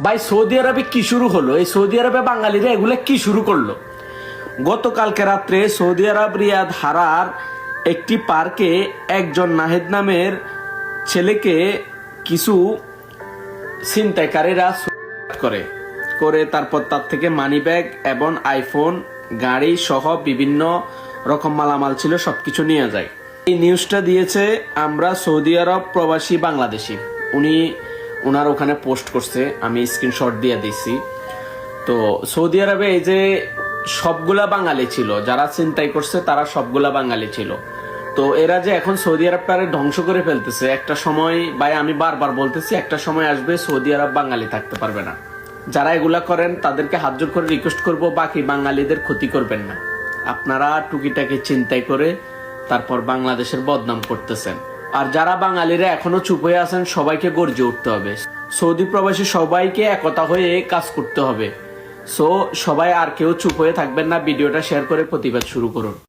ভাই সৌদি আরবে কি শুরু হলো? এই সৌদি আরবে বাঙালিরা এগুলো কি শুরু করলো? গতকালকে রাত্রে সৌদি আরব রিয়াদ হারার একটি পার্কে একজন নাহিদ নামের ছেলেকে কিছু ছিনতাইকারীরা করে করে তারপর তার থেকে মানি ব্যাগ এবং আইফোন, গাড়ি সহ বিভিন্ন রকম মালামাল ছিল সবকিছু নিয়ে যায়। এই নিউজটা দিয়েছে আমরা সৌদি আরব প্রবাসী বাংলাদেশি, ওনার ওখানে পোস্ট করছে, আমি স্ক্রিনশট দিয়ে দিছি। তো সৌদি আরবে এই যে সবগুলা বাঙালি ছিল, যারা ছিনতাই করছে তারা সবগুলা বাঙালি ছিল। তো এরা যে এখন সৌদি আরবটারে ধ্বংস করে ফেলতেছে, একটা সময় ভাই আমি বারবার বলতেছি, একটা সময় আসবে সৌদি আরব বাঙালি থাকতে পারবে না। যারা এগুলা করেন তাদেরকে হাত জোর করে রিকোয়েস্ট করব, বাকি বাঙালিদের ক্ষতি করবেন না। আপনারা টুকিটাকে চিন্তাই করে তারপর বাংলাদেশের বদনাম করতেছেন। আর যারা বাঙালিরা এখনো চুপ হয়ে আছেন, সবাইকে গর্জে উঠতে হবে। সৌদি প্রবাসী সবাইকে একতা হয়ে কাজ করতে হবে। সো সবাই আর কেউ চুপ হয়ে থাকবেন না, ভিডিওটা শেয়ার করে প্রতিবাদ শুরু করুন।